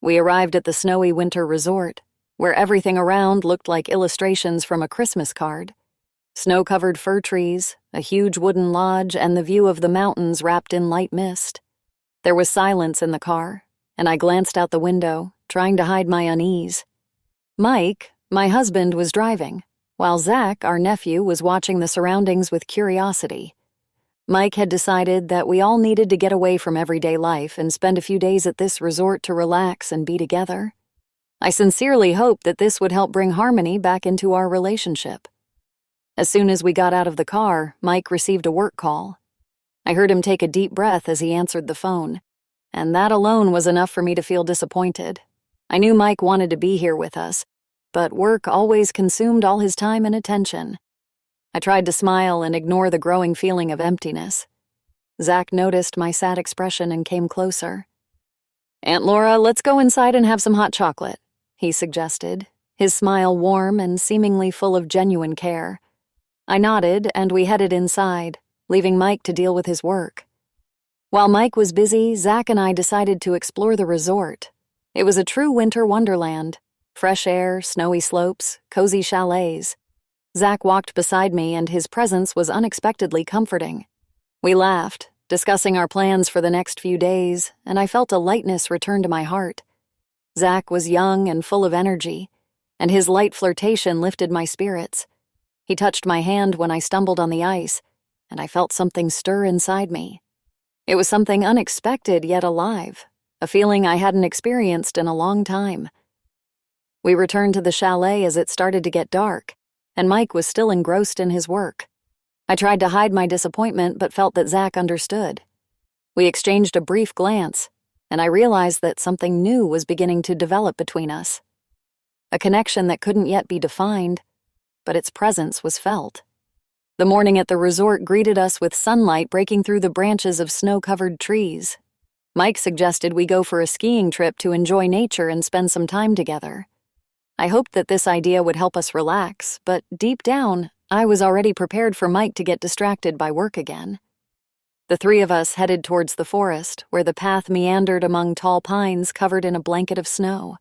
We arrived at the snowy winter resort, where everything around looked like illustrations from a Christmas card. Snow-covered fir trees, a huge wooden lodge, and the view of the mountains wrapped in light mist. There was silence in the car, and I glanced out the window, trying to hide my unease. Mike, my husband, was driving, while Zach, our nephew, was watching the surroundings with curiosity. Mike had decided that we all needed to get away from everyday life and spend a few days at this resort to relax and be together. I sincerely hoped that this would help bring harmony back into our relationship. As soon as we got out of the car, Mike received a work call. I heard him take a deep breath as he answered the phone, and that alone was enough for me to feel disappointed. I knew Mike wanted to be here with us, but work always consumed all his time and attention. I tried to smile and ignore the growing feeling of emptiness. Zach noticed my sad expression and came closer. "Aunt Laura, let's go inside and have some hot chocolate," he suggested, his smile warm and seemingly full of genuine care. I nodded, and we headed inside, leaving Mike to deal with his work. While Mike was busy, Zach and I decided to explore the resort. It was a true winter wonderland. Fresh air, snowy slopes, cozy chalets. Zach walked beside me, and his presence was unexpectedly comforting. We laughed, discussing our plans for the next few days, and I felt a lightness return to my heart. Zach was young and full of energy, and his light flirtation lifted my spirits. He touched my hand when I stumbled on the ice, and I felt something stir inside me. It was something unexpected yet alive, a feeling I hadn't experienced in a long time. We returned to the chalet as it started to get dark, and Mike was still engrossed in his work. I tried to hide my disappointment but felt that Zach understood. We exchanged a brief glance, and I realized that something new was beginning to develop between us. A connection that couldn't yet be defined, but its presence was felt. The morning at the resort greeted us with sunlight breaking through the branches of snow-covered trees. Mike suggested we go for a skiing trip to enjoy nature and spend some time together. I hoped that this idea would help us relax, but deep down, I was already prepared for Mike to get distracted by work again. The three of us headed towards the forest, where the path meandered among tall pines covered in a blanket of snow.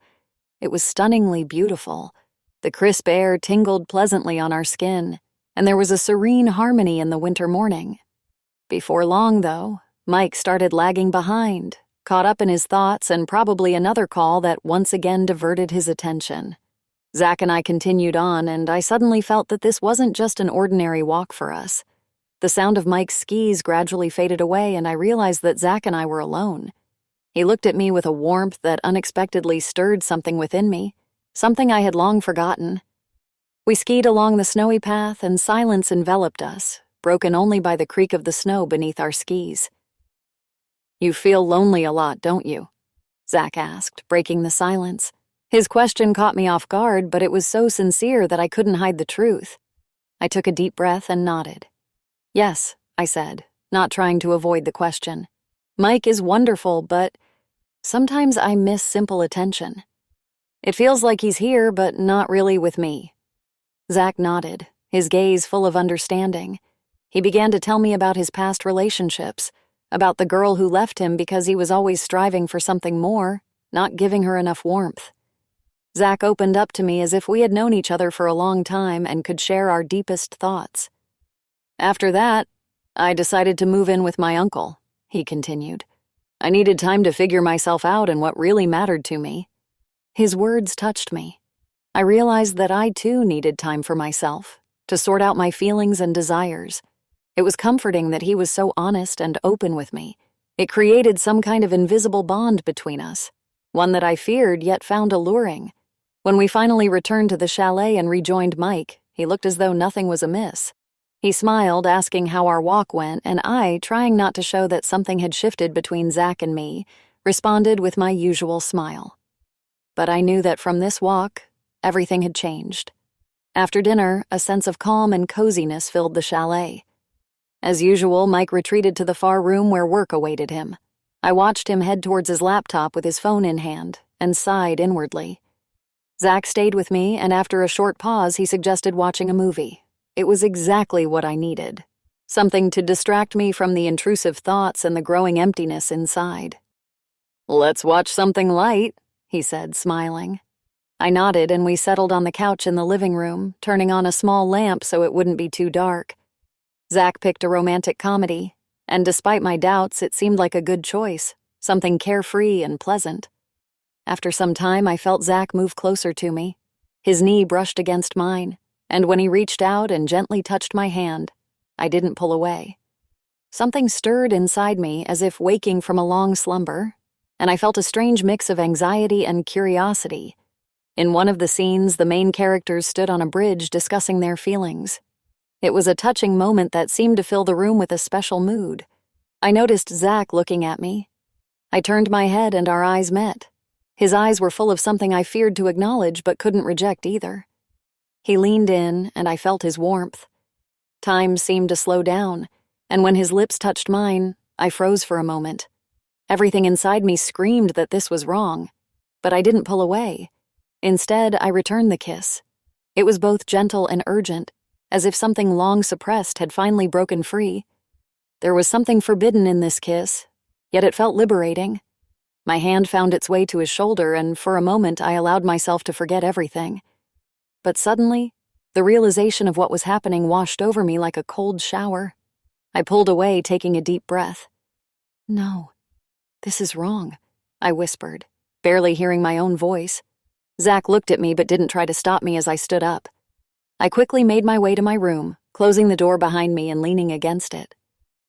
It was stunningly beautiful. The crisp air tingled pleasantly on our skin, and there was a serene harmony in the winter morning. Before long, though, Mike started lagging behind, caught up in his thoughts and probably another call that once again diverted his attention. Zach and I continued on, and I suddenly felt that this wasn't just an ordinary walk for us. The sound of Mike's skis gradually faded away, and I realized that Zach and I were alone. He looked at me with a warmth that unexpectedly stirred something within me, something I had long forgotten. We skied along the snowy path, and silence enveloped us, broken only by the creak of the snow beneath our skis. "You feel lonely a lot, don't you?" Zach asked, breaking the silence. His question caught me off guard, but it was so sincere that I couldn't hide the truth. I took a deep breath and nodded. "Yes," I said, not trying to avoid the question. "Mike is wonderful, but sometimes I miss simple attention. It feels like he's here, but not really with me." Zach nodded, his gaze full of understanding. He began to tell me about his past relationships, about the girl who left him because he was always striving for something more, not giving her enough warmth. Zach opened up to me as if we had known each other for a long time and could share our deepest thoughts. "After that, I decided to move in with my uncle," he continued. "I needed time to figure myself out and what really mattered to me." His words touched me. I realized that I too needed time for myself, to sort out my feelings and desires. It was comforting that he was so honest and open with me. It created some kind of invisible bond between us, one that I feared yet found alluring. When we finally returned to the chalet and rejoined Mike, he looked as though nothing was amiss. He smiled, asking how our walk went, and I, trying not to show that something had shifted between Zach and me, responded with my usual smile. But I knew that from this walk, everything had changed. After dinner, a sense of calm and coziness filled the chalet. As usual, Mike retreated to the far room where work awaited him. I watched him head towards his laptop with his phone in hand, and sighed inwardly. Zach stayed with me, and after a short pause, he suggested watching a movie. It was exactly what I needed. Something to distract me from the intrusive thoughts and the growing emptiness inside. "Let's watch something light," he said, smiling. I nodded and we settled on the couch in the living room, turning on a small lamp so it wouldn't be too dark. Zach picked a romantic comedy, and despite my doubts, it seemed like a good choice, something carefree and pleasant. After some time, I felt Zach move closer to me. His knee brushed against mine, and when he reached out and gently touched my hand, I didn't pull away. Something stirred inside me as if waking from a long slumber, and I felt a strange mix of anxiety and curiosity. In one of the scenes, the main characters stood on a bridge discussing their feelings. It was a touching moment that seemed to fill the room with a special mood. I noticed Zach looking at me. I turned my head and our eyes met. His eyes were full of something I feared to acknowledge but couldn't reject either. He leaned in, and I felt his warmth. Time seemed to slow down, and when his lips touched mine, I froze for a moment. Everything inside me screamed that this was wrong, but I didn't pull away. Instead, I returned the kiss. It was both gentle and urgent, as if something long suppressed had finally broken free. There was something forbidden in this kiss, yet it felt liberating. My hand found its way to his shoulder, and for a moment I allowed myself to forget everything. But suddenly, the realization of what was happening washed over me like a cold shower. I pulled away, taking a deep breath. "No, this is wrong," I whispered, barely hearing my own voice. Zach looked at me but didn't try to stop me as I stood up. I quickly made my way to my room, closing the door behind me and leaning against it.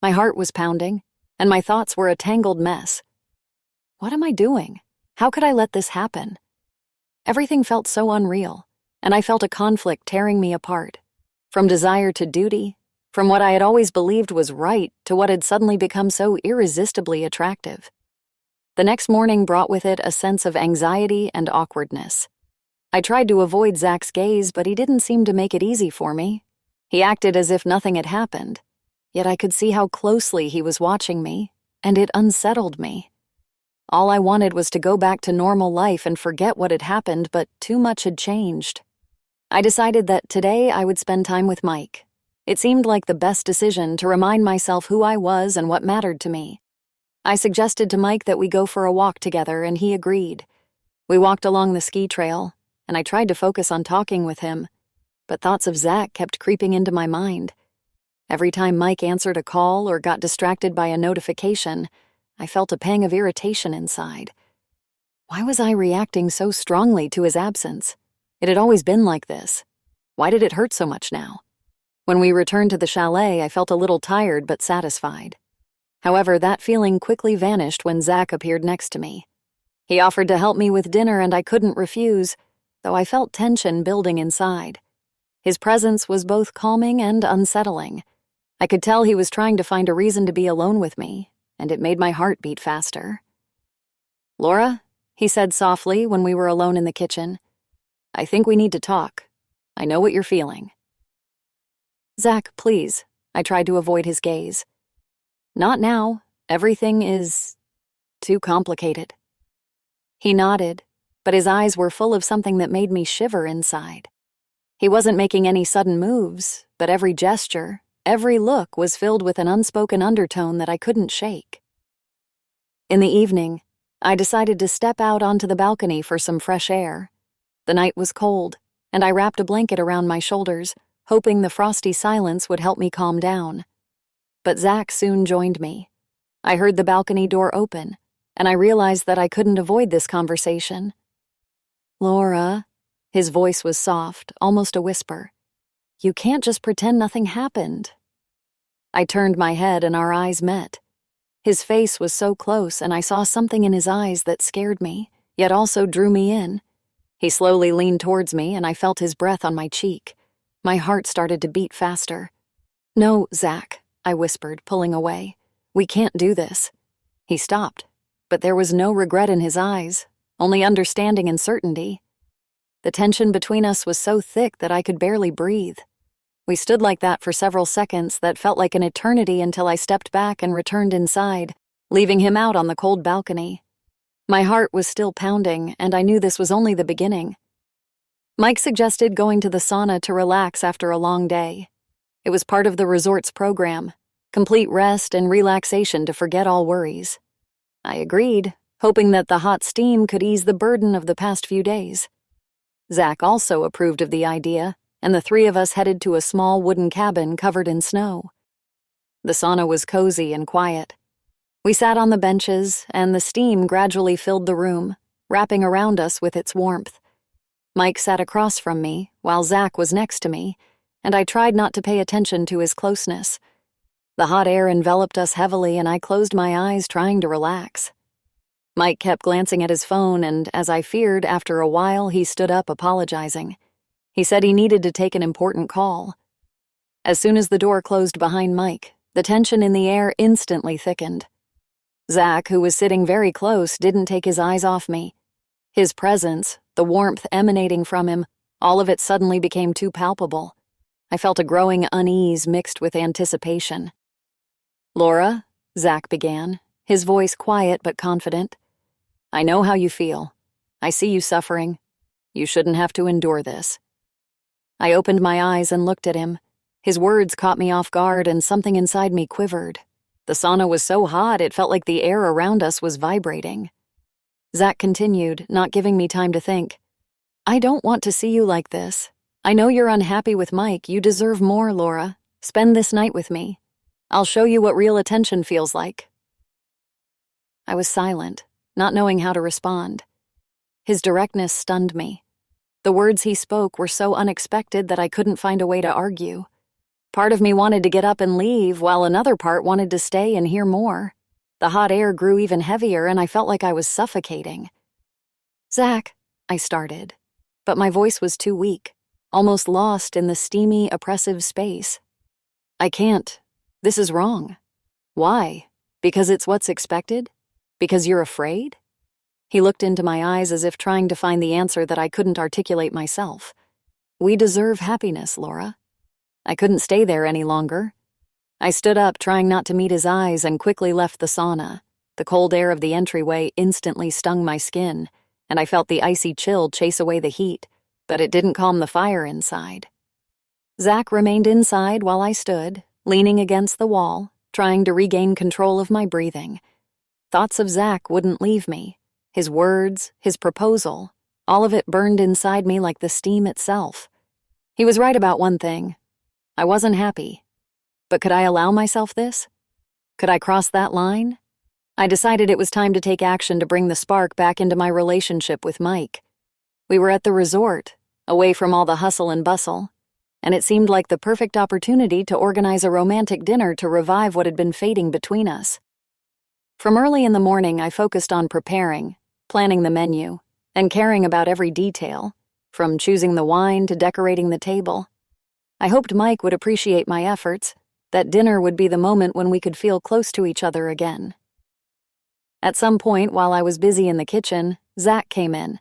My heart was pounding, and my thoughts were a tangled mess. What am I doing? How could I let this happen? Everything felt so unreal, and I felt a conflict tearing me apart. From desire to duty, from what I had always believed was right to what had suddenly become so irresistibly attractive. The next morning brought with it a sense of anxiety and awkwardness. I tried to avoid Zach's gaze, but he didn't seem to make it easy for me. He acted as if nothing had happened, yet I could see how closely he was watching me, and it unsettled me. All I wanted was to go back to normal life and forget what had happened, but too much had changed. I decided that today I would spend time with Mike. It seemed like the best decision to remind myself who I was and what mattered to me. I suggested to Mike that we go for a walk together, and he agreed. We walked along the ski trail, and I tried to focus on talking with him, but thoughts of Zach kept creeping into my mind. Every time Mike answered a call or got distracted by a notification, I felt a pang of irritation inside. Why was I reacting so strongly to his absence? It had always been like this. Why did it hurt so much now? When we returned to the chalet, I felt a little tired but satisfied. However, that feeling quickly vanished when Zach appeared next to me. He offered to help me with dinner, and I couldn't refuse, though I felt tension building inside. His presence was both calming and unsettling. I could tell he was trying to find a reason to be alone with me, and it made my heart beat faster. "Laura," he said softly when we were alone in the kitchen, "I think we need to talk. I know what you're feeling." "Zach, please," I tried to avoid his gaze. "Not now. Everything is too complicated." He nodded, but his eyes were full of something that made me shiver inside. He wasn't making any sudden moves, but every gesture, every look was filled with an unspoken undertone that I couldn't shake. In the evening, I decided to step out onto the balcony for some fresh air. The night was cold, and I wrapped a blanket around my shoulders, hoping the frosty silence would help me calm down. But Zach soon joined me. I heard the balcony door open, and I realized that I couldn't avoid this conversation. "Laura," his voice was soft, almost a whisper. "You can't just pretend nothing happened." I turned my head and our eyes met. His face was so close, and I saw something in his eyes that scared me, yet also drew me in. He slowly leaned towards me, and I felt his breath on my cheek. My heart started to beat faster. "No, Zach," I whispered, pulling away. "We can't do this." He stopped, but there was no regret in his eyes, only understanding and certainty. The tension between us was so thick that I could barely breathe. We stood like that for several seconds that felt like an eternity until I stepped back and returned inside, leaving him out on the cold balcony. My heart was still pounding, and I knew this was only the beginning. Mike suggested going to the sauna to relax after a long day. It was part of the resort's program, complete rest and relaxation to forget all worries. I agreed, hoping that the hot steam could ease the burden of the past few days. Zach also approved of the idea, and the three of us headed to a small wooden cabin covered in snow. The sauna was cozy and quiet. We sat on the benches, and the steam gradually filled the room, wrapping around us with its warmth. Mike sat across from me, while Zach was next to me, and I tried not to pay attention to his closeness. The hot air enveloped us heavily, and I closed my eyes trying to relax. Mike kept glancing at his phone, and as I feared, after a while he stood up apologizing. He said he needed to take an important call. As soon as the door closed behind Mike, the tension in the air instantly thickened. Zach, who was sitting very close, didn't take his eyes off me. His presence, the warmth emanating from him, all of it suddenly became too palpable. I felt a growing unease mixed with anticipation. "Laura," Zach began, his voice quiet but confident, "I know how you feel. I see you suffering. You shouldn't have to endure this." I opened my eyes and looked at him. His words caught me off guard, and something inside me quivered. The sauna was so hot it felt like the air around us was vibrating. Zach continued, not giving me time to think. "I don't want to see you like this. I know you're unhappy with Mike. You deserve more, Laura. Spend this night with me. I'll show you what real attention feels like." I was silent, not knowing how to respond. His directness stunned me. The words he spoke were so unexpected that I couldn't find a way to argue. Part of me wanted to get up and leave, while another part wanted to stay and hear more. The hot air grew even heavier, and I felt like I was suffocating. "Zach," I started, but my voice was too weak, almost lost in the steamy, oppressive space. "I can't. This is wrong." "Why? Because it's what's expected? Because you're afraid?" He looked into my eyes as if trying to find the answer that I couldn't articulate myself. "We deserve happiness, Laura." I couldn't stay there any longer. I stood up, trying not to meet his eyes, and quickly left the sauna. The cold air of the entryway instantly stung my skin, and I felt the icy chill chase away the heat, but it didn't calm the fire inside. Zach remained inside while I stood, leaning against the wall, trying to regain control of my breathing. Thoughts of Zach wouldn't leave me. His words, his proposal, all of it burned inside me like the steam itself. He was right about one thing. I wasn't happy. But could I allow myself this? Could I cross that line? I decided it was time to take action to bring the spark back into my relationship with Mike. We were at the resort, away from all the hustle and bustle, and it seemed like the perfect opportunity to organize a romantic dinner to revive what had been fading between us. From early in the morning, I focused on preparing, planning the menu, and caring about every detail, from choosing the wine to decorating the table. I hoped Mike would appreciate my efforts, that dinner would be the moment when we could feel close to each other again. At some point, while I was busy in the kitchen, Zach came in.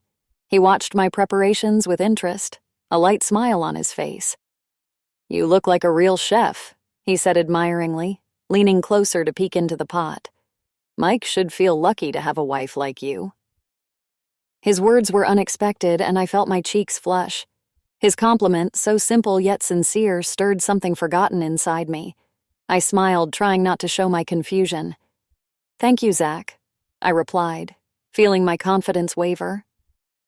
He watched my preparations with interest, a light smile on his face. "You look like a real chef," he said admiringly, leaning closer to peek into the pot. "Mike should feel lucky to have a wife like you." His words were unexpected, and I felt my cheeks flush. His compliment, so simple yet sincere, stirred something forgotten inside me. I smiled, trying not to show my confusion. "Thank you, Zach," I replied, feeling my confidence waver.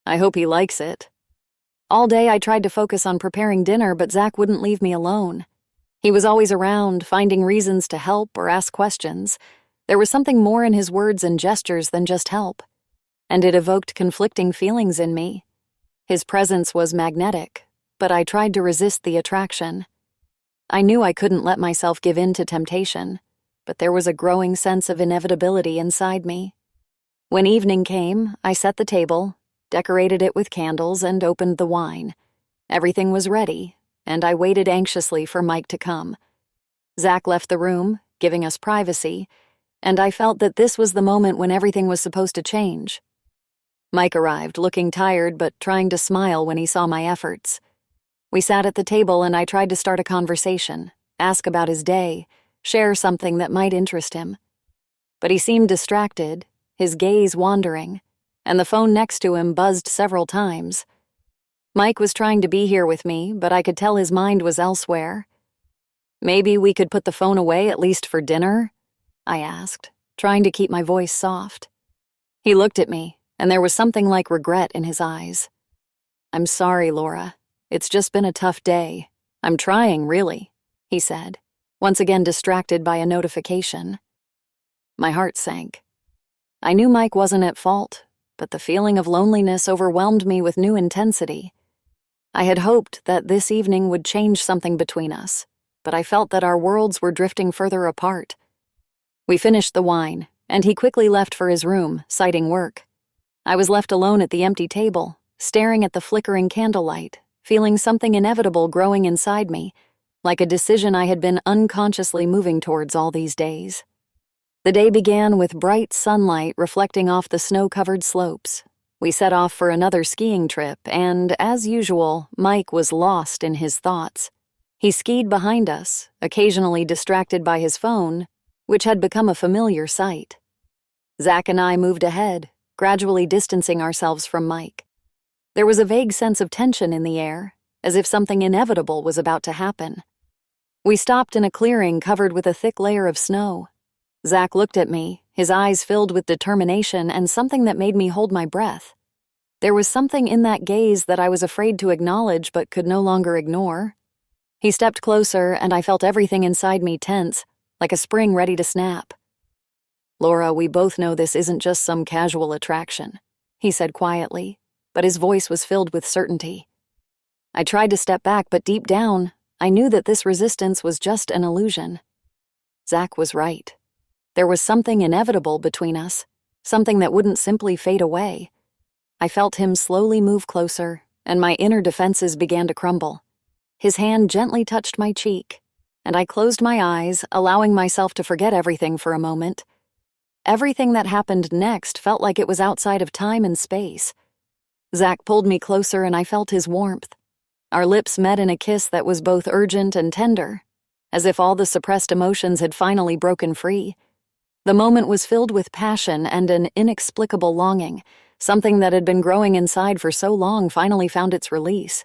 "I hope he likes it." All day I tried to focus on preparing dinner, but Zach wouldn't leave me alone. He was always around, finding reasons to help or ask questions. There was something more in his words and gestures than just help, and it evoked conflicting feelings in me. His presence was magnetic, but I tried to resist the attraction. I knew I couldn't let myself give in to temptation, but there was a growing sense of inevitability inside me. When evening came, I set the table, decorated it with candles, and opened the wine. Everything was ready, and I waited anxiously for Mike to come. Zach left the room, giving us privacy, and I felt that this was the moment when everything was supposed to change. Mike arrived, looking tired but trying to smile when he saw my efforts. We sat at the table, and I tried to start a conversation, ask about his day, share something that might interest him. But he seemed distracted, his gaze wandering, and the phone next to him buzzed several times. Mike was trying to be here with me, but I could tell his mind was elsewhere. "Maybe we could put the phone away, at least for dinner?" I asked, trying to keep my voice soft. He looked at me, and there was something like regret in his eyes. "I'm sorry, Laura. It's just been a tough day. I'm trying, really," he said, once again distracted by a notification. My heart sank. I knew Mike wasn't at fault, but the feeling of loneliness overwhelmed me with new intensity. I had hoped that this evening would change something between us, but I felt that our worlds were drifting further apart. We finished the wine, and he quickly left for his room, citing work. I was left alone at the empty table, staring at the flickering candlelight, feeling something inevitable growing inside me, like a decision I had been unconsciously moving towards all these days. The day began with bright sunlight reflecting off the snow-covered slopes. We set off for another skiing trip, and, as usual, Mike was lost in his thoughts. He skied behind us, occasionally distracted by his phone, which had become a familiar sight. Zach and I moved ahead, gradually distancing ourselves from Mike. There was a vague sense of tension in the air, as if something inevitable was about to happen. We stopped in a clearing covered with a thick layer of snow. Zach looked at me, his eyes filled with determination and something that made me hold my breath. There was something in that gaze that I was afraid to acknowledge but could no longer ignore. He stepped closer, and I felt everything inside me tense, like a spring ready to snap. "Laura, we both know this isn't just some casual attraction," he said quietly, but his voice was filled with certainty. I tried to step back, but deep down, I knew that this resistance was just an illusion. Zach was right. There was something inevitable between us, something that wouldn't simply fade away. I felt him slowly move closer, and my inner defenses began to crumble. His hand gently touched my cheek, and I closed my eyes, allowing myself to forget everything for a moment. Everything that happened next felt like it was outside of time and space. Zach pulled me closer, and I felt his warmth. Our lips met in a kiss that was both urgent and tender, as if all the suppressed emotions had finally broken free. The moment was filled with passion and an inexplicable longing. Something that had been growing inside for so long finally found its release.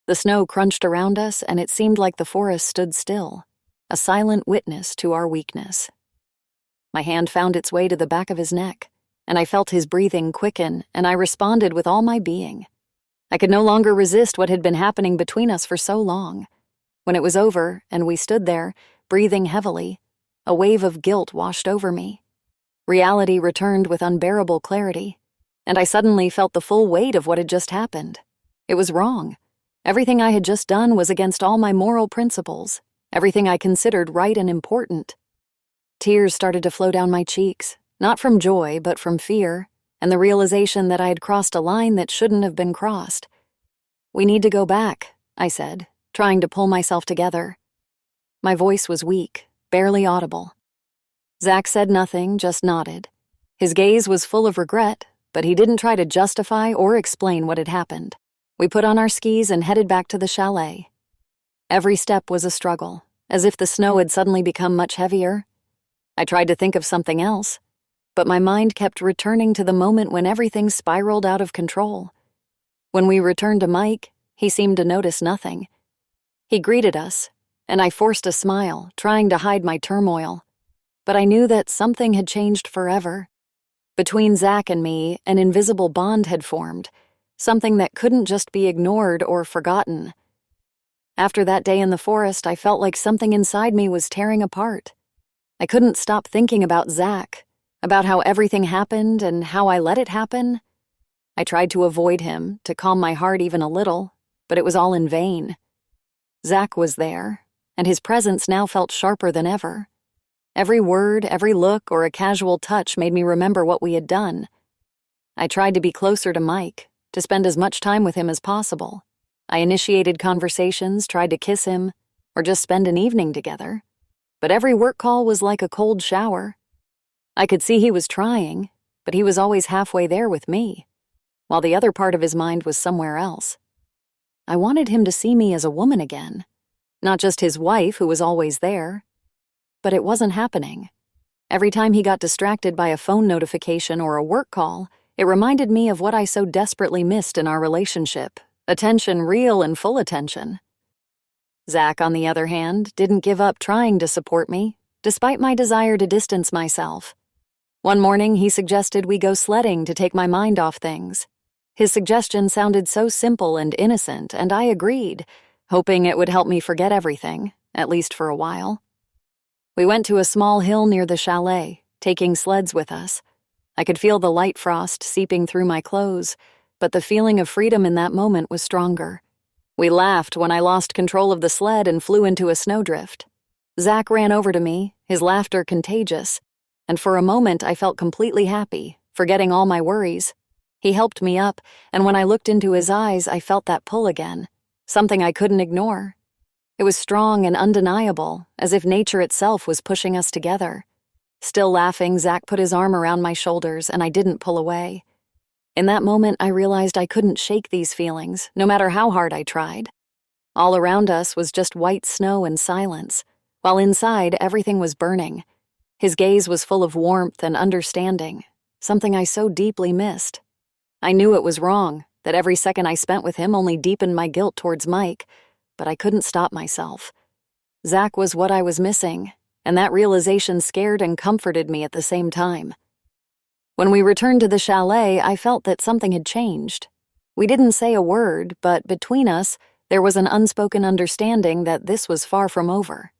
The snow crunched around us, and it seemed like the forest stood still, a silent witness to our weakness. My hand found its way to the back of his neck, and I felt his breathing quicken, and I responded with all my being. I could no longer resist what had been happening between us for so long. When it was over, and we stood there, breathing heavily, a wave of guilt washed over me. Reality returned with unbearable clarity, and I suddenly felt the full weight of what had just happened. It was wrong. Everything I had just done was against all my moral principles, everything I considered right and important. Tears started to flow down my cheeks, not from joy, but from fear, and the realization that I had crossed a line that shouldn't have been crossed. "We need to go back," I said, trying to pull myself together. My voice was weak, barely audible. Zach said nothing, just nodded. His gaze was full of regret, but he didn't try to justify or explain what had happened. We put on our skis and headed back to the chalet. Every step was a struggle, as if the snow had suddenly become much heavier. I tried to think of something else, but my mind kept returning to the moment when everything spiraled out of control. When we returned to Mike, he seemed to notice nothing. He greeted us, and I forced a smile, trying to hide my turmoil. But I knew that something had changed forever. Between Zach and me, an invisible bond had formed, something that couldn't just be ignored or forgotten. After that day in the forest, I felt like something inside me was tearing apart. I couldn't stop thinking about Zach, about how everything happened and how I let it happen. I tried to avoid him, to calm my heart even a little, but it was all in vain. Zach was there, and his presence now felt sharper than ever. Every word, every look, or a casual touch made me remember what we had done. I tried to be closer to Mike, to spend as much time with him as possible. I initiated conversations, tried to kiss him, or just spend an evening together. But every work call was like a cold shower. I could see he was trying, but he was always halfway there with me, while the other part of his mind was somewhere else. I wanted him to see me as a woman again, not just his wife who was always there. But it wasn't happening. Every time he got distracted by a phone notification or a work call, it reminded me of what I so desperately missed in our relationship: attention, real and full attention. Zach, on the other hand, didn't give up trying to support me, despite my desire to distance myself. One morning, he suggested we go sledding to take my mind off things. His suggestion sounded so simple and innocent, and I agreed, hoping it would help me forget everything, at least for a while. We went to a small hill near the chalet, taking sleds with us. I could feel the light frost seeping through my clothes, but the feeling of freedom in that moment was stronger. We laughed when I lost control of the sled and flew into a snowdrift. Zach ran over to me, his laughter contagious, and for a moment I felt completely happy, forgetting all my worries. He helped me up, and when I looked into his eyes, I felt that pull again, something I couldn't ignore. It was strong and undeniable, as if nature itself was pushing us together. Still laughing, Zach put his arm around my shoulders, and I didn't pull away. In that moment, I realized I couldn't shake these feelings, no matter how hard I tried. All around us was just white snow and silence, while inside everything was burning. His gaze was full of warmth and understanding, something I so deeply missed. I knew it was wrong, that every second I spent with him only deepened my guilt towards Mike, but I couldn't stop myself. Zach was what I was missing, and that realization scared and comforted me at the same time. When we returned to the chalet, I felt that something had changed. We didn't say a word, but between us, there was an unspoken understanding that this was far from over.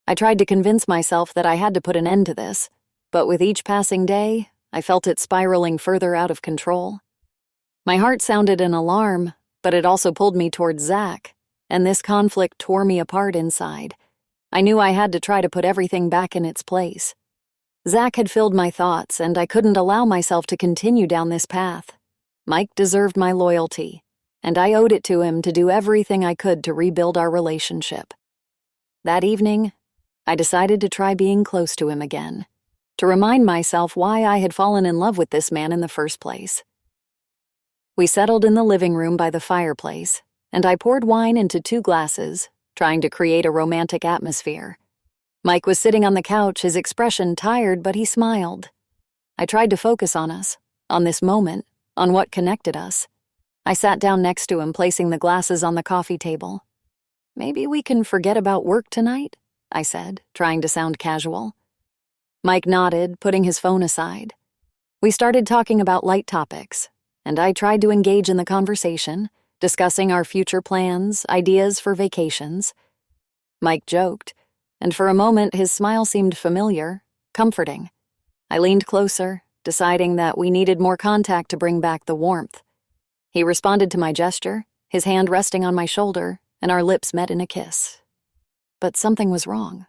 I tried to convince myself that I had to put an end to this, but with each passing day, I felt it spiraling further out of control. My heart sounded an alarm, but it also pulled me towards Zach, and this conflict tore me apart inside. I knew I had to try to put everything back in its place. Zach had filled my thoughts, and I couldn't allow myself to continue down this path. Mike deserved my loyalty, and I owed it to him to do everything I could to rebuild our relationship. That evening, I decided to try being close to him again, to remind myself why I had fallen in love with this man in the first place. We settled in the living room by the fireplace, and I poured wine into 2 glasses, trying to create a romantic atmosphere. Mike was sitting on the couch, his expression tired, but he smiled. I tried to focus on us, on this moment, on what connected us. I sat down next to him, placing the glasses on the coffee table. "Maybe we can forget about work tonight?" I said, trying to sound casual. Mike nodded, putting his phone aside. We started talking about light topics, and I tried to engage in the conversation, discussing our future plans, ideas for vacations. Mike joked, and for a moment his smile seemed familiar, comforting. I leaned closer, deciding that we needed more contact to bring back the warmth. He responded to my gesture, his hand resting on my shoulder, and our lips met in a kiss. But something was wrong.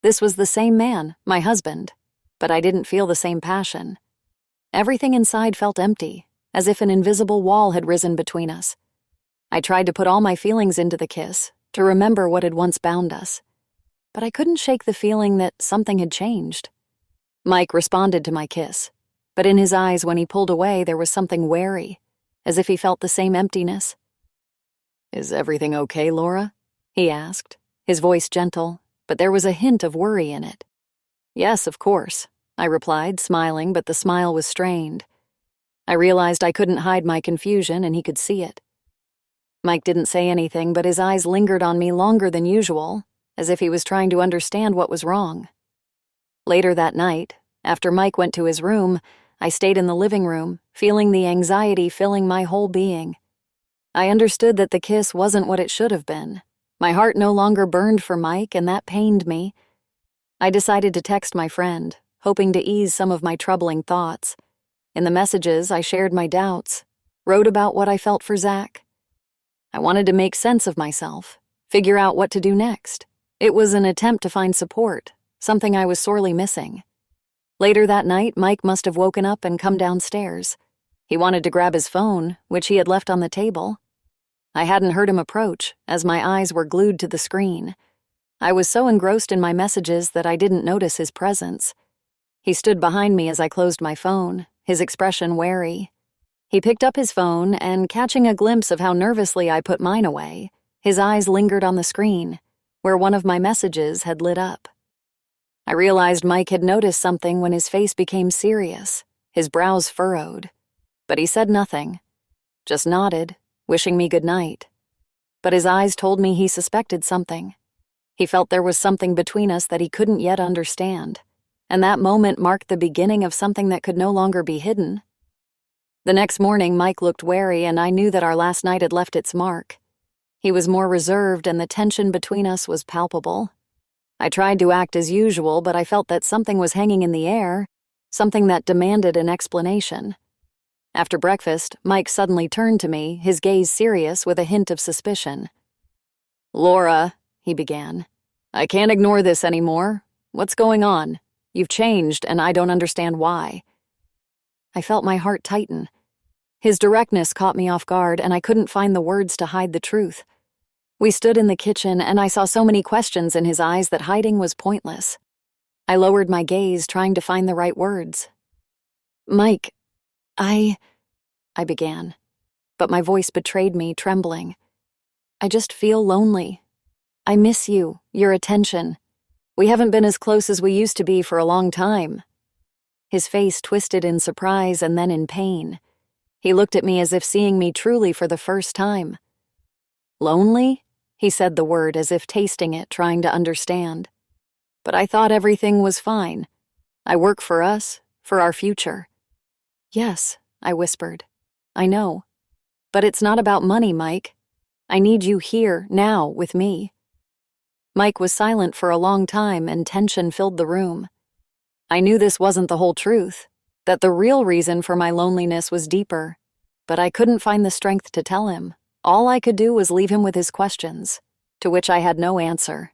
This was the same man, my husband, but I didn't feel the same passion. Everything inside felt empty, as if an invisible wall had risen between us. I tried to put all my feelings into the kiss, to remember what had once bound us. But I couldn't shake the feeling that something had changed. Mike responded to my kiss, but in his eyes when he pulled away there was something wary, as if he felt the same emptiness. "Is everything okay, Laura?" he asked, his voice gentle, but there was a hint of worry in it. "Yes, of course," I replied, smiling, but the smile was strained. I realized I couldn't hide my confusion, and he could see it. Mike didn't say anything, but his eyes lingered on me longer than usual, as if he was trying to understand what was wrong. Later that night, after Mike went to his room, I stayed in the living room, feeling the anxiety filling my whole being. I understood that the kiss wasn't what it should have been. My heart no longer burned for Mike, and that pained me. I decided to text my friend, hoping to ease some of my troubling thoughts. In the messages, I shared my doubts, wrote about what I felt for Zach. I wanted to make sense of myself, figure out what to do next. It was an attempt to find support, something I was sorely missing. Later that night, Mike must have woken up and come downstairs. He wanted to grab his phone, which he had left on the table. I hadn't heard him approach, as my eyes were glued to the screen. I was so engrossed in my messages that I didn't notice his presence. He stood behind me as I closed my phone, his expression wary. He picked up his phone, and catching a glimpse of how nervously I put mine away, his eyes lingered on the screen, where one of my messages had lit up. I realized Mike had noticed something when his face became serious, his brows furrowed. But he said nothing, just nodded, wishing me good night. But his eyes told me he suspected something. He felt there was something between us that he couldn't yet understand, and that moment marked the beginning of something that could no longer be hidden. The next morning, Mike looked wary, and I knew that our last night had left its mark. He was more reserved, and the tension between us was palpable. I tried to act as usual, but I felt that something was hanging in the air, something that demanded an explanation. After breakfast, Mike suddenly turned to me, his gaze serious with a hint of suspicion. "Laura," he began, "I can't ignore this anymore. What's going on? You've changed, and I don't understand why." I felt my heart tighten. His directness caught me off guard, and I couldn't find the words to hide the truth. We stood in the kitchen, and I saw so many questions in his eyes that hiding was pointless. I lowered my gaze, trying to find the right words. "Mike, I began, but my voice betrayed me, trembling. "I just feel lonely. I miss you, your attention. We haven't been as close as we used to be for a long time." His face twisted in surprise and then in pain. He looked at me as if seeing me truly for the first time. "Lonely?" He said the word as if tasting it, trying to understand. "But I thought everything was fine. I work for us, for our future." "Yes," I whispered. "I know. But it's not about money, Mike. I need you here, now, with me." Mike was silent for a long time, and tension filled the room. I knew this wasn't the whole truth, that the real reason for my loneliness was deeper, but I couldn't find the strength to tell him. All I could do was leave him with his questions, to which I had no answer.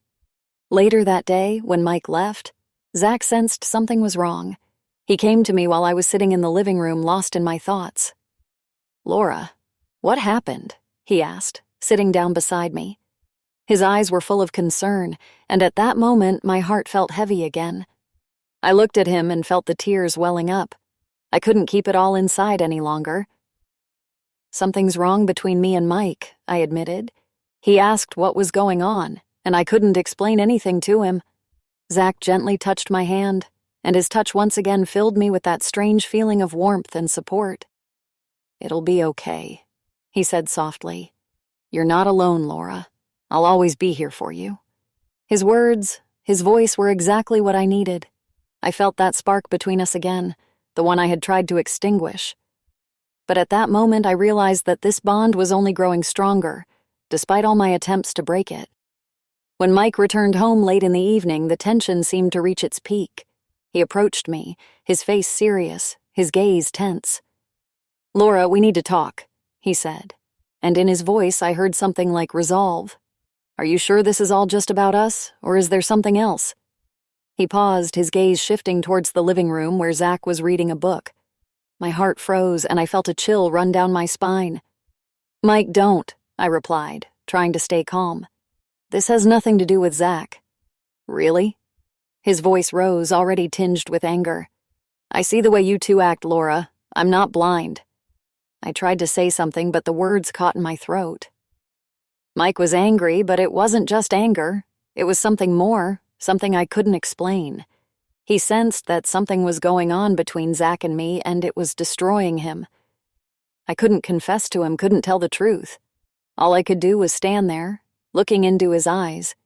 Later that day, when Mike left, Zach sensed something was wrong. He came to me while I was sitting in the living room, lost in my thoughts. "Laura, what happened?" he asked, sitting down beside me. His eyes were full of concern, and at that moment my heart felt heavy again. I looked at him and felt the tears welling up. I couldn't keep it all inside any longer. "Something's wrong between me and Mike," I admitted. He asked what was going on, and I couldn't explain anything to him. Zach gently touched my hand, and his touch once again filled me with that strange feeling of warmth and support. "It'll be okay," he said softly. "You're not alone, Laura. I'll always be here for you." His words, his voice were exactly what I needed. I felt that spark between us again, the one I had tried to extinguish. But at that moment I realized that this bond was only growing stronger, despite all my attempts to break it. When Mike returned home late in the evening, the tension seemed to reach its peak. He approached me, his face serious, his gaze tense. "Laura, we need to talk," he said, and in his voice I heard something like resolve. "Are you sure this is all just about us, or is there something else?" He paused, his gaze shifting towards the living room where Zach was reading a book. My heart froze, and I felt a chill run down my spine. "Mike, don't," I replied, trying to stay calm. "This has nothing to do with Zach." "Really?" His voice rose, already tinged with anger. "I see the way you two act, Laura. I'm not blind." I tried to say something, but the words caught in my throat. Mike was angry, but it wasn't just anger. It was something more, something I couldn't explain. He sensed that something was going on between Zach and me, and it was destroying him. I couldn't confess to him, couldn't tell the truth. All I could do was stand there, looking into his eyes,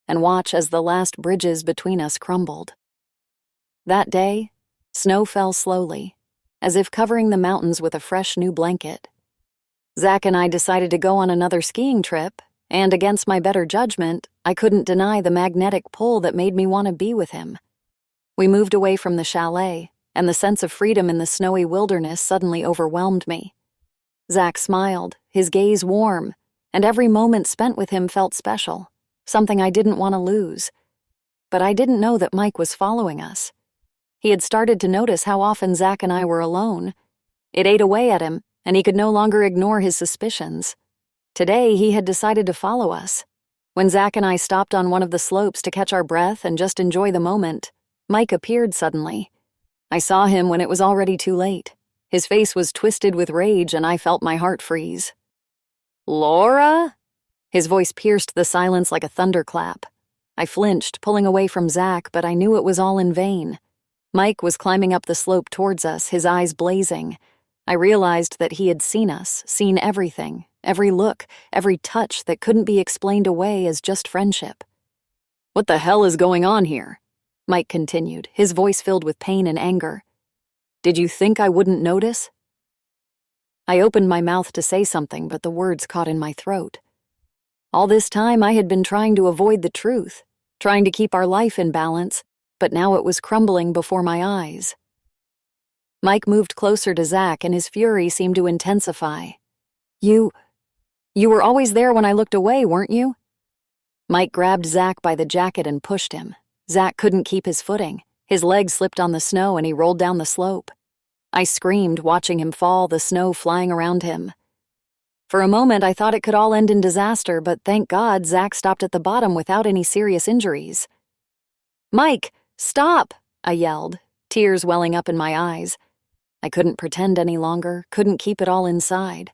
and watch as the last bridges between us crumbled. That day, snow fell slowly, as if covering the mountains with a fresh new blanket. Zach and I decided to go on another skiing trip, and against my better judgment, I couldn't deny the magnetic pull that made me want to be with him. We moved away from the chalet, and the sense of freedom in the snowy wilderness suddenly overwhelmed me. Zach smiled, his gaze warm, and every moment spent with him felt special, something I didn't want to lose. But I didn't know that Mike was following us. He had started to notice how often Zach and I were alone. It ate away at him, and he could no longer ignore his suspicions. Today, he had decided to follow us. When Zach and I stopped on one of the slopes to catch our breath and just enjoy the moment, Mike appeared suddenly. I saw him when it was already too late. His face was twisted with rage, and I felt my heart freeze. "Laura?" His voice pierced the silence like a thunderclap. I flinched, pulling away from Zach, but I knew it was all in vain. Mike was climbing up the slope towards us, his eyes blazing. I realized that he had seen us, seen everything, every look, every touch that couldn't be explained away as just friendship. "What the hell is going on here?" Mike continued, his voice filled with pain and anger. "Did you think I wouldn't notice?" I opened my mouth to say something, but the words caught in my throat. All this time I had been trying to avoid the truth, trying to keep our life in balance, but now it was crumbling before my eyes. Mike moved closer to Zach, and his fury seemed to intensify. You were always there when I looked away, weren't you?" Mike grabbed Zach by the jacket and pushed him. Zach couldn't keep his footing. His legs slipped on the snow and he rolled down the slope. I screamed, watching him fall, the snow flying around him. For a moment, I thought it could all end in disaster, but thank God Zach stopped at the bottom without any serious injuries. "Mike, stop!" I yelled, tears welling up in my eyes. I couldn't pretend any longer, couldn't keep it all inside.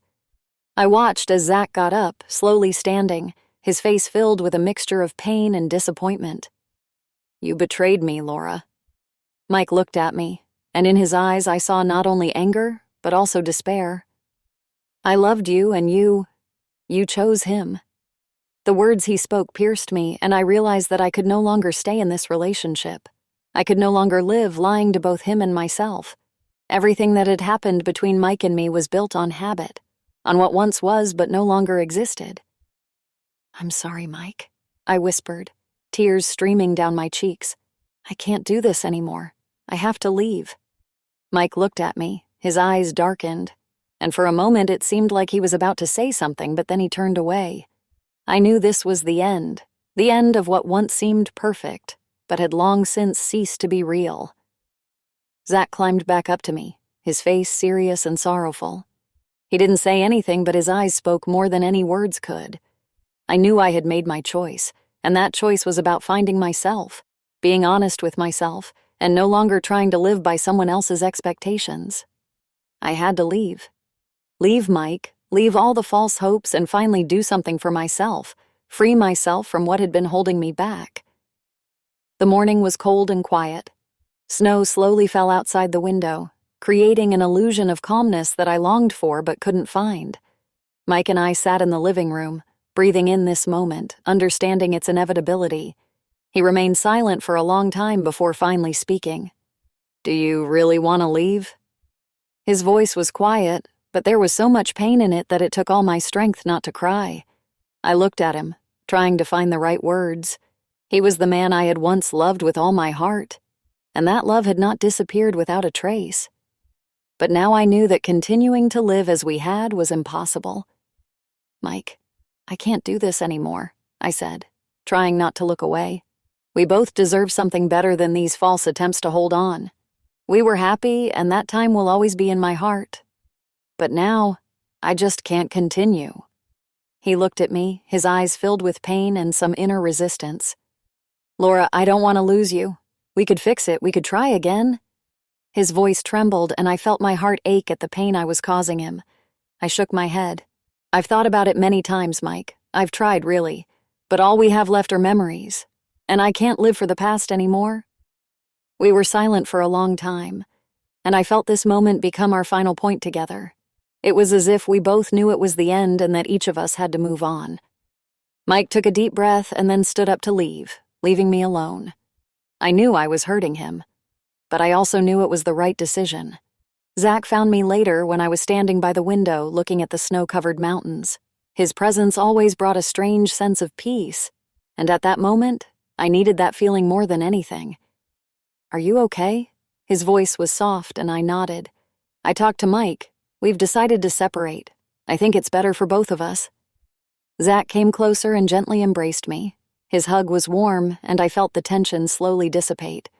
I watched as Zach got up, slowly standing, his face filled with a mixture of pain and disappointment. "You betrayed me, Laura." Mike looked at me, and in his eyes I saw not only anger, but also despair. "I loved you, and you chose him." The words he spoke pierced me, and I realized that I could no longer stay in this relationship. I could no longer live lying to both him and myself. Everything that had happened between Mike and me was built on habit, on what once was but no longer existed. "I'm sorry, Mike," I whispered, tears streaming down my cheeks. "I can't do this anymore. I have to leave." Mike looked at me, his eyes darkened, and for a moment it seemed like he was about to say something, but then he turned away. I knew this was the end of what once seemed perfect, but had long since ceased to be real. Zach climbed back up to me, his face serious and sorrowful. He didn't say anything, but his eyes spoke more than any words could. I knew I had made my choice, and that choice was about finding myself, being honest with myself, and no longer trying to live by someone else's expectations. I had to leave. Leave Mike, leave all the false hopes, and finally do something for myself, free myself from what had been holding me back. The morning was cold and quiet. Snow slowly fell outside the window, creating an illusion of calmness that I longed for but couldn't find. Mike and I sat in the living room, breathing in this moment, understanding its inevitability. He remained silent for a long time before finally speaking. "Do you really want to leave?" His voice was quiet, but there was so much pain in it that it took all my strength not to cry. I looked at him, trying to find the right words. He was the man I had once loved with all my heart, and that love had not disappeared without a trace. But now I knew that continuing to live as we had was impossible. "Mike, I can't do this anymore," I said, trying not to look away. "We both deserve something better than these false attempts to hold on. We were happy, and that time will always be in my heart. But now, I just can't continue." He looked at me, his eyes filled with pain and some inner resistance. "Laura, I don't want to lose you. We could fix it, we could try again." His voice trembled, and I felt my heart ache at the pain I was causing him. I shook my head. "I've thought about it many times, Mike. I've tried, really. But all we have left are memories. And I can't live for the past anymore." We were silent for a long time, and I felt this moment become our final point together. It was as if we both knew it was the end and that each of us had to move on. Mike took a deep breath and then stood up to leave, leaving me alone. I knew I was hurting him, but I also knew it was the right decision. Zach found me later when I was standing by the window looking at the snow-covered mountains. His presence always brought a strange sense of peace, and at that moment, I needed that feeling more than anything. "Are you okay?" His voice was soft, and I nodded. "I talked to Mike. We've decided to separate. I think it's better for both of us." Zach came closer and gently embraced me. His hug was warm, and I felt the tension slowly dissipate.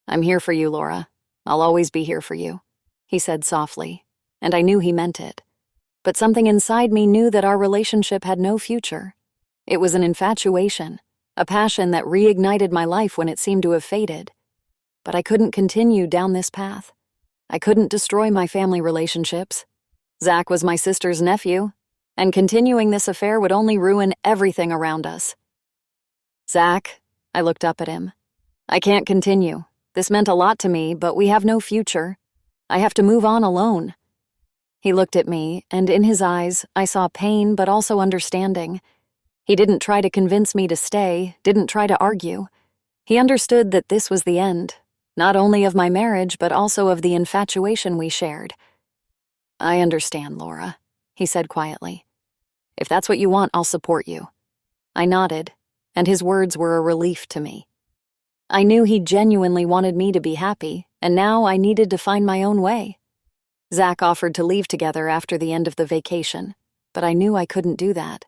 "I'm here for you, Laura. I'll always be here for you," he said softly, and I knew he meant it. But something inside me knew that our relationship had no future. It was an infatuation, a passion that reignited my life when it seemed to have faded. But I couldn't continue down this path. I couldn't destroy my family relationships. Zach was my sister's nephew, and continuing this affair would only ruin everything around us. "Zach," I looked up at him. "I can't continue. This meant a lot to me, but we have no future. I have to move on alone." He looked at me, and in his eyes, I saw pain but also understanding. He didn't try to convince me to stay, didn't try to argue. He understood that this was the end, not only of my marriage, but also of the infatuation we shared. "I understand, Laura," he said quietly. "If that's what you want, I'll support you." I nodded, and his words were a relief to me. I knew he genuinely wanted me to be happy, and now I needed to find my own way. Zach offered to leave together after the end of the vacation, but I knew I couldn't do that.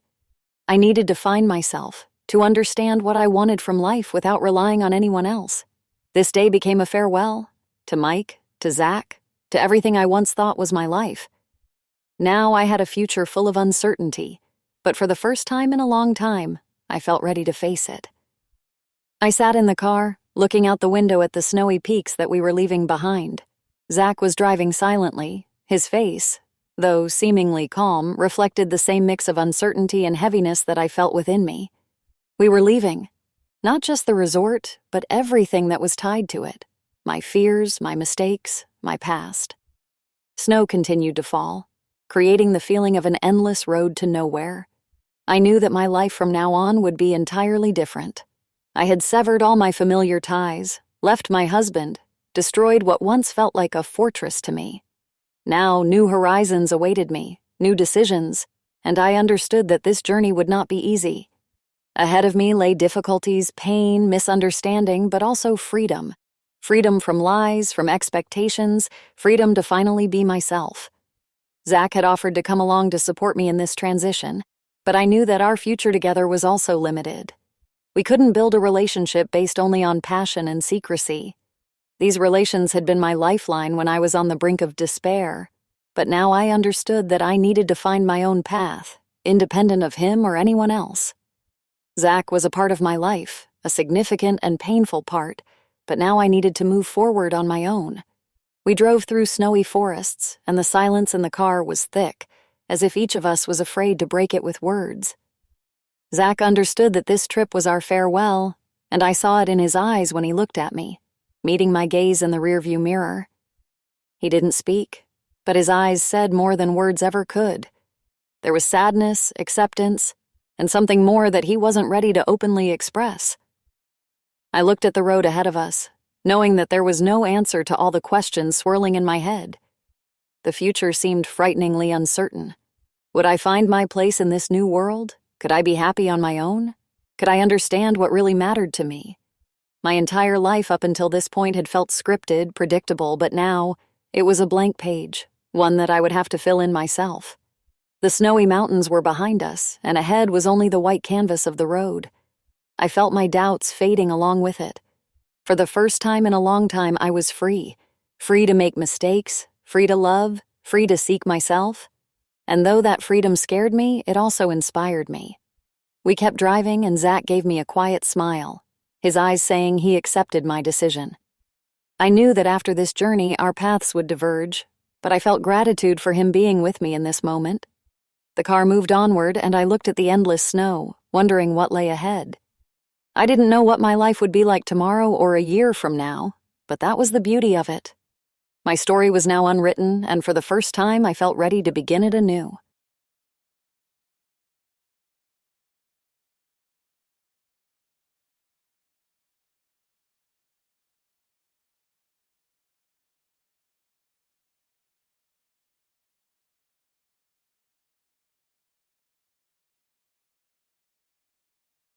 I needed to find myself, to understand what I wanted from life without relying on anyone else. This day became a farewell, to Mike, to Zach, to everything I once thought was my life. Now I had a future full of uncertainty, but for the first time in a long time, I felt ready to face it. I sat in the car, looking out the window at the snowy peaks that we were leaving behind. Zach was driving silently. His face, though seemingly calm, reflected the same mix of uncertainty and heaviness that I felt within me. We were leaving. Not just the resort, but everything that was tied to it. My fears, my mistakes, my past. Snow continued to fall, creating the feeling of an endless road to nowhere. I knew that my life from now on would be entirely different. I had severed all my familiar ties, left my husband, destroyed what once felt like a fortress to me. Now new horizons awaited me, new decisions, and I understood that this journey would not be easy. Ahead of me lay difficulties, pain, misunderstanding, but also freedom. Freedom from lies, from expectations, freedom to finally be myself. Zach had offered to come along to support me in this transition, but I knew that our future together was also limited. We couldn't build a relationship based only on passion and secrecy. These relations had been my lifeline when I was on the brink of despair, but now I understood that I needed to find my own path, independent of him or anyone else. Zach was a part of my life, a significant and painful part, but now I needed to move forward on my own. We drove through snowy forests, and the silence in the car was thick, as if each of us was afraid to break it with words. Zach understood that this trip was our farewell, and I saw it in his eyes when he looked at me, meeting my gaze in the rearview mirror. He didn't speak, but his eyes said more than words ever could. There was sadness, acceptance, and something more that he wasn't ready to openly express. I looked at the road ahead of us, knowing that there was no answer to all the questions swirling in my head. The future seemed frighteningly uncertain. Would I find my place in this new world? Could I be happy on my own? Could I understand what really mattered to me? My entire life up until this point had felt scripted, predictable, but now it was a blank page, one that I would have to fill in myself. The snowy mountains were behind us, and ahead was only the white canvas of the road. I felt my doubts fading along with it. For the first time in a long time, I was free. Free to make mistakes, free to love, free to seek myself. And though that freedom scared me, it also inspired me. We kept driving, and Zach gave me a quiet smile, his eyes saying he accepted my decision. I knew that after this journey, our paths would diverge, but I felt gratitude for him being with me in this moment. The car moved onward, and I looked at the endless snow, wondering what lay ahead. I didn't know what my life would be like tomorrow or a year from now, but that was the beauty of it. My story was now unwritten, and for the first time I felt ready to begin it anew.